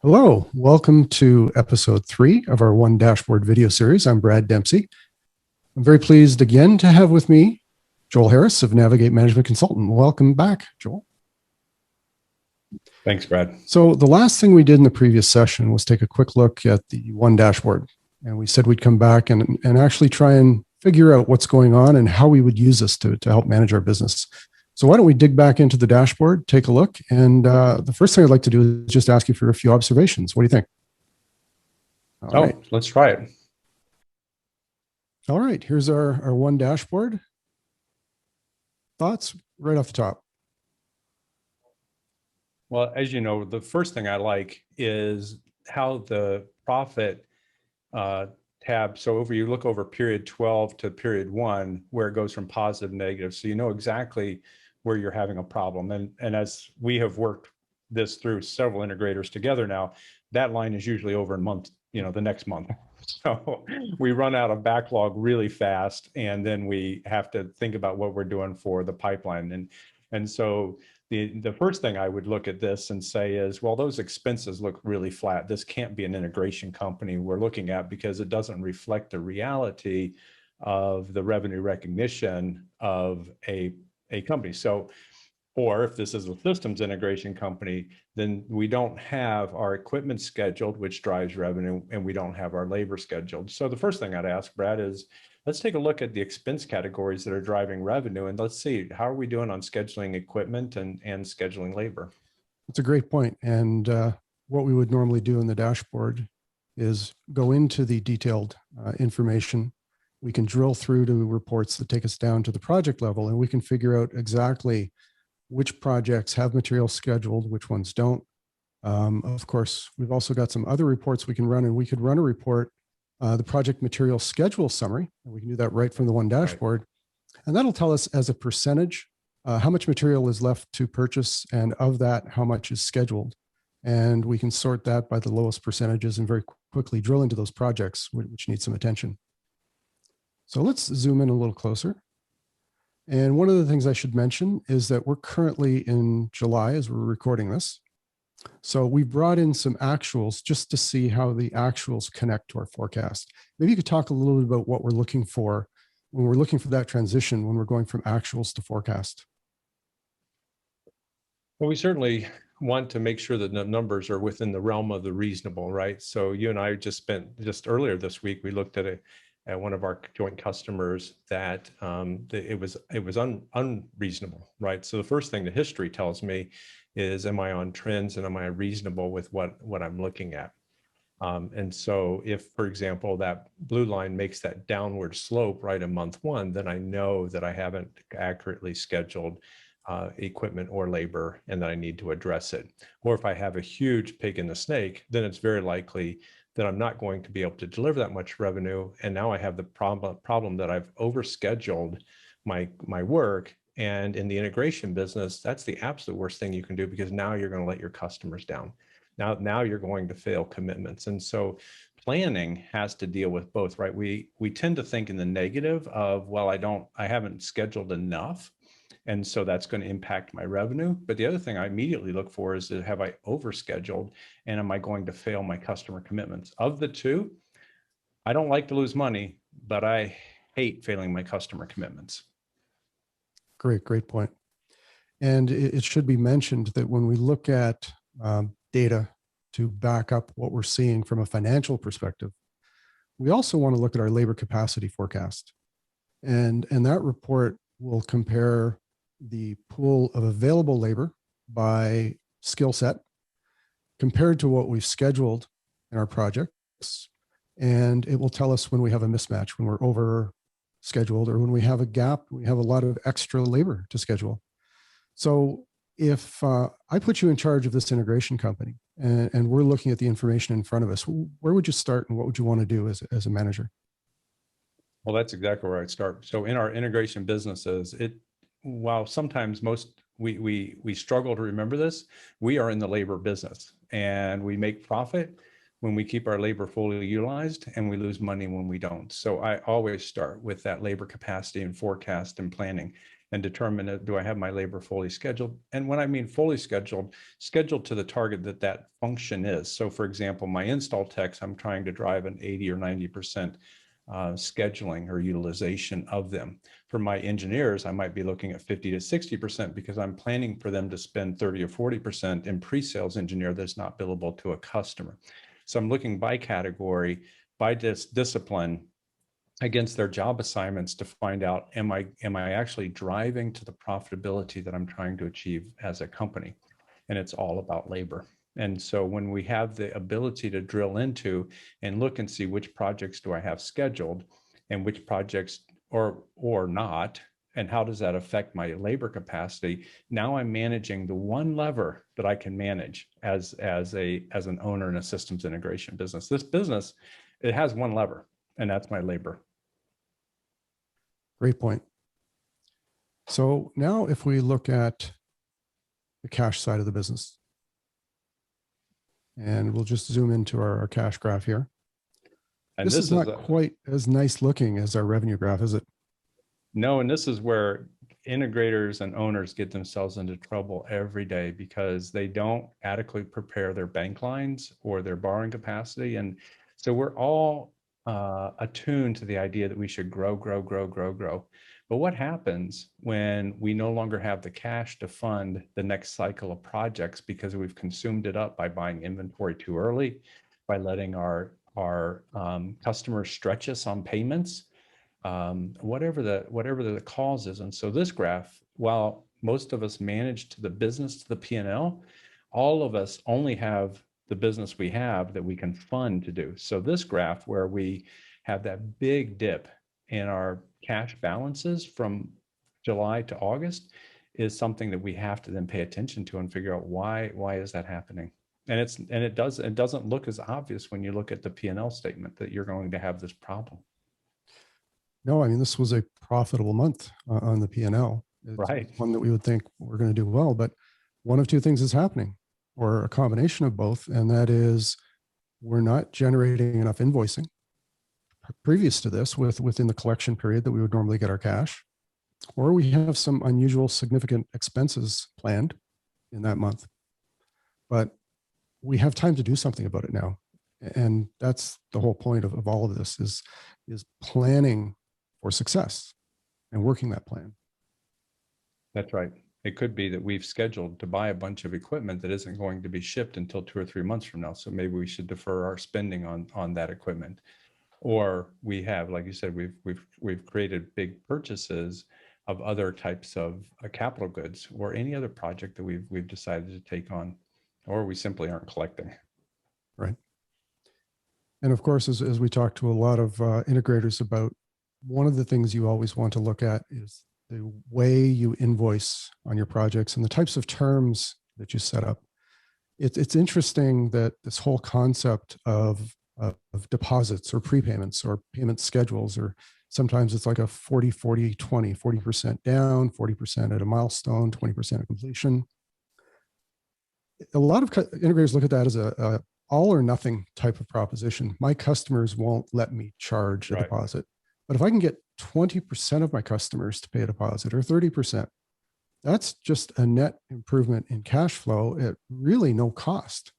Hello, welcome to episode 3 of our OneDashboard video series. I'm Brad Dempsey. I'm very pleased again to have with me Joel Harris of Navigate Management Consultant. Welcome back, Joel. Thanks, Brad. So the last thing we did in the previous session was take a quick look at the OneDashboard. And we said we'd come back and actually try and figure out what's going on and how we would use this to help manage our business. So why don't we dig back into the dashboard, take a look. And the first thing I'd like to do is just ask you for a few observations. What do you think? All right. Let's try it. All right, here's our OneDashboard. Thoughts right off the top? Well, as you know, the first thing I like is how the profit tab. So you look over period 12 to period 1, where it goes from positive to negative. So you know exactly where you're having a problem. And as we have worked this through several integrators together now, that line is usually over in month, the next month. So we run out of backlog really fast, and then we have to think about what we're doing for the pipeline. And so the first thing I would look at this and say is, well, those expenses look really flat. This can't be an integration company we're looking at, because it doesn't reflect the reality of the revenue recognition of a company. So, or if this is a systems integration company, then we don't have our equipment scheduled, which drives revenue, and we don't have our labor scheduled. So the first thing I'd ask, Brad, is let's take a look at the expense categories that are driving revenue, and let's see, how are we doing on scheduling equipment and scheduling labor? That's a great point. And what we would normally do in the dashboard is go into the detailed information. We can drill through to reports that take us down to the project level, and we can figure out exactly which projects have material scheduled, which ones don't. Of course, we've also got some other reports we can run, and we could run a report, the project material schedule summary, and we can do that right from the OneDashboard. Right. And that'll tell us as a percentage how much material is left to purchase, and of that, how much is scheduled. And we can sort that by the lowest percentages and very quickly drill into those projects which need some attention. So let's zoom in a little closer. And one of the things I should mention is that we're currently in July as we're recording this. So we brought in some actuals just to see how the actuals connect to our forecast. Maybe you could talk a little bit about what we're looking for when we're looking for that transition, when we're going from actuals to forecast. Well, we certainly want to make sure that the numbers are within the realm of the reasonable, right? So you and I just earlier this week, we looked at one of our joint customers that it was unreasonable, right? So the first thing the history tells me is, am I on trends, and am I reasonable with what I'm looking at? And so if, for example, that blue line makes that downward slope right in month 1, then I know that I haven't accurately scheduled equipment or labor, and that I need to address it. Or if I have a huge pig in the snake, then it's very likely that I'm not going to be able to deliver that much revenue. And now I have the problem that I've overscheduled my work. And in the integration business, that's the absolute worst thing you can do, because now you're going to let your customers down. Now you're going to fail commitments. And so planning has to deal with both, right? We tend to think in the negative of, well, I haven't scheduled enough, and so that's going to impact my revenue. But the other thing I immediately look for is, have I overscheduled, and am I going to fail my customer commitments? Of the two, I don't like to lose money, but I hate failing my customer commitments. Great point. And it should be mentioned that when we look at data to back up what we're seeing from a financial perspective, we also want to look at our labor capacity forecast. And that report will compare the pool of available labor by skill set compared to what we've scheduled in our projects. And it will tell us when we have a mismatch, when we're over scheduled, or when we have a gap, we have a lot of extra labor to schedule. So if I put you in charge of this integration company, and we're looking at the information in front of us, where would you start, and what would you want to do as a manager? Well, that's exactly where I'd start. So in our integration businesses, while sometimes we struggle to remember this, we are in the labor business, and we make profit when we keep our labor fully utilized, and we lose money when we don't. So I always start with that labor capacity and forecast and planning. and determine do I have my labor fully scheduled? And when I mean fully scheduled, scheduled to the target that that function is. So for example, my install techs, I'm trying to drive an 80 or 90% scheduling or utilization of them. For my engineers, I might be looking at 50 to 60% because I'm planning for them to spend 30 or 40% in pre-sales engineer that's not billable to a customer. So I'm looking by category, by discipline, against their job assignments to find out, am I actually driving to the profitability that I'm trying to achieve as a company? And it's all about labor. And so when we have the ability to drill into and look and see which projects do I have scheduled and which projects or not, and how does that affect my labor capacity? Now I'm managing the one lever that I can manage as an owner in a systems integration business. This business, it has one lever, and that's my labor. Great point. So now if we look at the cash side of the business, and we'll just zoom into our cash graph here. And this is not quite as nice looking as our revenue graph, is it? No, and this is where integrators and owners get themselves into trouble every day because they don't adequately prepare their bank lines or their borrowing capacity. And so we're all attuned to the idea that we should grow. But what happens when we no longer have the cash to fund the next cycle of projects because we've consumed it up by buying inventory too early, by letting our customers stretch us on payments, whatever the cause is? And so this graph, while most of us manage to the business, to the P&L, all of us only have the business we have that we can fund to do. So this graph where we have that big dip in our cash balances from July to August is something that we have to then pay attention to and figure out why is that happening. And it doesn't look as obvious when you look at the P&L statement that you're going to have this problem. No, I mean, this was a profitable month on the P&L. It's right. One that we would think we're going to do well, but one of two things is happening, or a combination of both. And that is we're not generating enough invoicing previous to this within the collection period that we would normally get our cash, or we have some unusual significant expenses planned in that month. But we have time to do something about it now. And that's the whole point of all of this is planning for success and working that plan. That's right. It could be that we've scheduled to buy a bunch of equipment that isn't going to be shipped until 2 or 3 months from now. So maybe we should defer our spending on that equipment. Or we have, like you said, we've created big purchases of other types of capital goods or any other project that we've decided to take on, or we simply aren't collecting. Right. And of course, as we talk to a lot of integrators about, one of the things you always want to look at is the way you invoice on your projects and the types of terms that you set up. It's interesting that this whole concept of deposits or prepayments or payment schedules, or sometimes it's like a 40-40-20, 40% down, 40% at a milestone, 20% at completion. A lot of integrators look at that as a all or nothing type of proposition. My customers won't let me charge a deposit. But if I can get 20% of my customers to pay a deposit, or 30%, that's just a net improvement in cash flow at really no cost.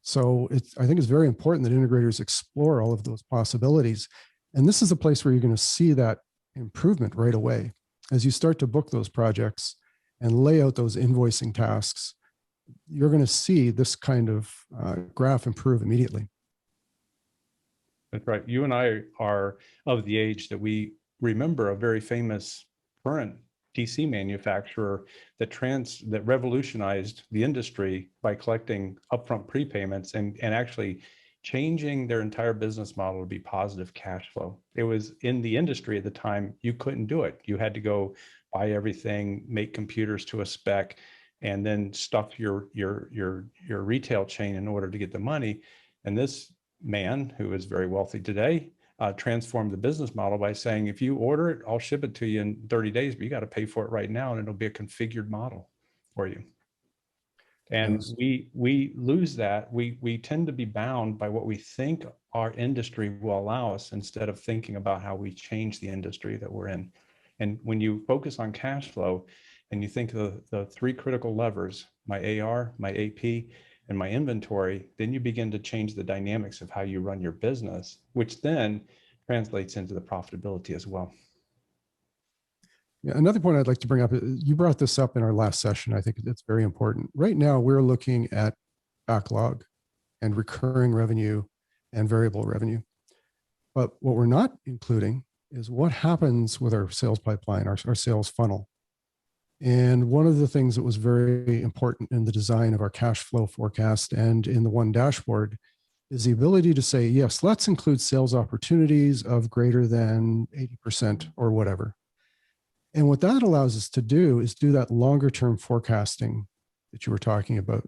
So I think it's very important that integrators explore all of those possibilities. And this is a place where you're going to see that improvement right away. As you start to book those projects and lay out those invoicing tasks, you're going to see this kind of graph improve immediately. That's right. You and I are of the age that we remember a very famous current DC manufacturer that revolutionized the industry by collecting upfront prepayments and actually changing their entire business model to be positive cash flow. It was in the industry at the time, you couldn't do it. You had to go buy everything, make computers to a spec, and then stuff your retail chain in order to get the money. And this man, who is very wealthy today, transformed the business model by saying, if you order it, I'll ship it to you in 30 days, but you got to pay for it right now, and it'll be a configured model for you. And yes, we lose that. We tend to be bound by what we think our industry will allow us instead of thinking about how we change the industry that we're in. And when you focus on cash flow and you think of the three critical levers, my AR, my AP, and my inventory, then you begin to change the dynamics of how you run your business, which then translates into the profitability as well. Yeah, another point I'd like to bring up, you brought this up in our last session. I think it's very important. Right now, we're looking at backlog and recurring revenue and variable revenue. But what we're not including is what happens with our sales pipeline, our sales funnel. And one of the things that was very important in the design of our cash flow forecast and in the OneDashboard is the ability to say, yes, let's include sales opportunities of greater than 80% or whatever. And what that allows us to do is do that longer term forecasting that you were talking about.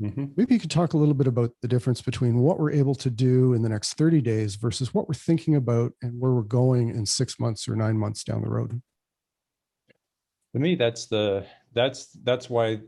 Mm-hmm. Maybe you could talk a little bit about the difference between what we're able to do in the next 30 days versus what we're thinking about and where we're going in 6 months or 9 months down the road. To me, that's why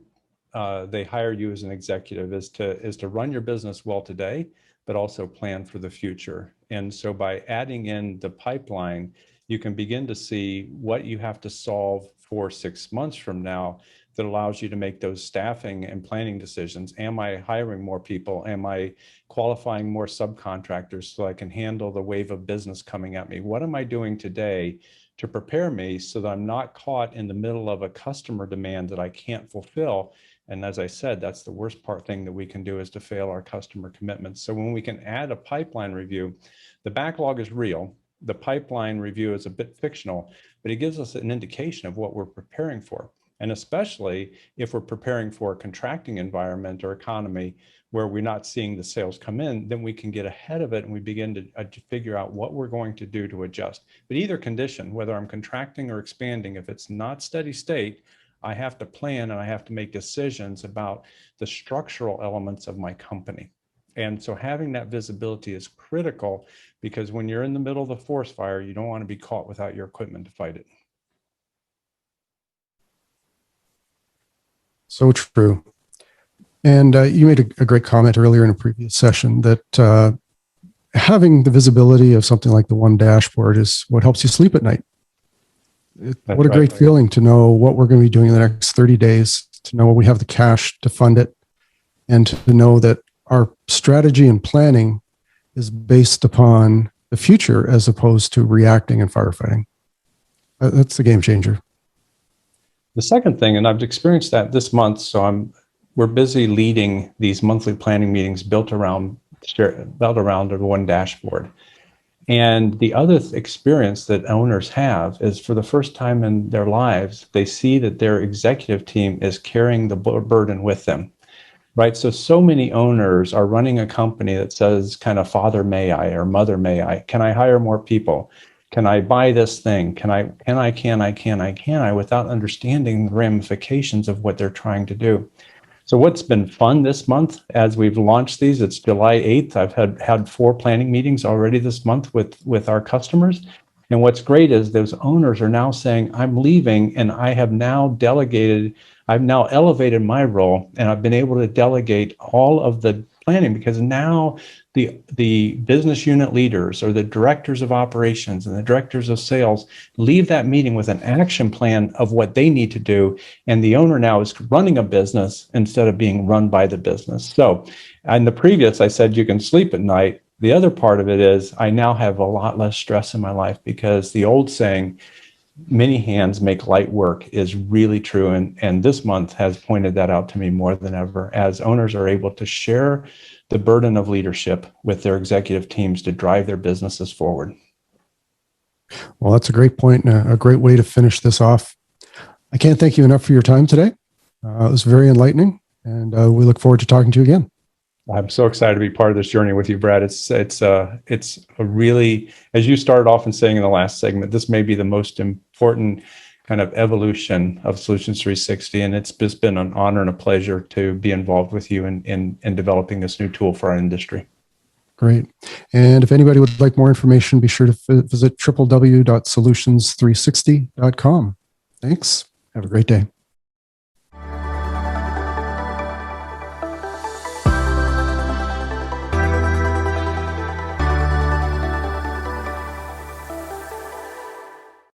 they hire you as an executive, is to run your business well today, but also plan for the future. And so by adding in the pipeline, you can begin to see what you have to solve for 6 months from now that allows you to make those staffing and planning decisions. Am I hiring more people? Am I qualifying more subcontractors so I can handle the wave of business coming at me? What am I doing today to prepare me so that I'm not caught in the middle of a customer demand that I can't fulfill? And as I said, that's the worst thing that we can do, is to fail our customer commitments. So when we can add a pipeline review, the backlog is real. The pipeline review is a bit fictional, but it gives us an indication of what we're preparing for. And especially if we're preparing for a contracting environment or economy where we're not seeing the sales come in, then we can get ahead of it and we begin to figure out what we're going to do to adjust. But either condition, whether I'm contracting or expanding, if it's not steady state, I have to plan and I have to make decisions about the structural elements of my company. And so having that visibility is critical, because when you're in the middle of the forest fire, you don't want to be caught without your equipment to fight it. So true. And you made a great comment earlier in a previous session that having the visibility of something like the OneDashboard is what helps you sleep at night. What a great feeling to know what we're going to be doing in the next 30 days, to know we have the cash to fund it, and to know that our strategy and planning is based upon the future as opposed to reacting and firefighting. That's the game changer. The second thing, and I've experienced that this month, so we're busy leading these monthly planning meetings built around the OneDashboard. And the other experience that owners have is, for the first time in their lives, they see that their executive team is carrying the burden with them, right? So many owners are running a company that says kind of, father may I, or mother may I, can I hire more people? Can I buy this thing? Can I, without understanding the ramifications of what they're trying to do. So what's been fun this month as we've launched these, it's July 8th. I've had 4 planning meetings already this month with our customers. And what's great is those owners are now saying, I'm leaving, and I have now delegated, I've now elevated my role, and I've been able to delegate all of the planning, because now the business unit leaders or the directors of operations and the directors of sales leave that meeting with an action plan of what they need to do. And the owner now is running a business instead of being run by the business. So in the previous, I said you can sleep at night. The other part of it is I now have a lot less stress in my life, because the old saying, many hands make light work, is really true. And this month has pointed that out to me more than ever, as owners are able to share the burden of leadership with their executive teams to drive their businesses forward. Well, that's a great point and a great way to finish this off. I can't thank you enough for your time today. It was very enlightening, and we look forward to talking to you again. I'm so excited to be part of this journey with you, Brad. It's a really, as you started off in saying in the last segment, this may be the most important kind of evolution of Solutions 360. And it's just been an honor and a pleasure to be involved with you in developing this new tool for our industry. Great. And if anybody would like more information, be sure to visit www.solutions360.com. Thanks. Have a great day.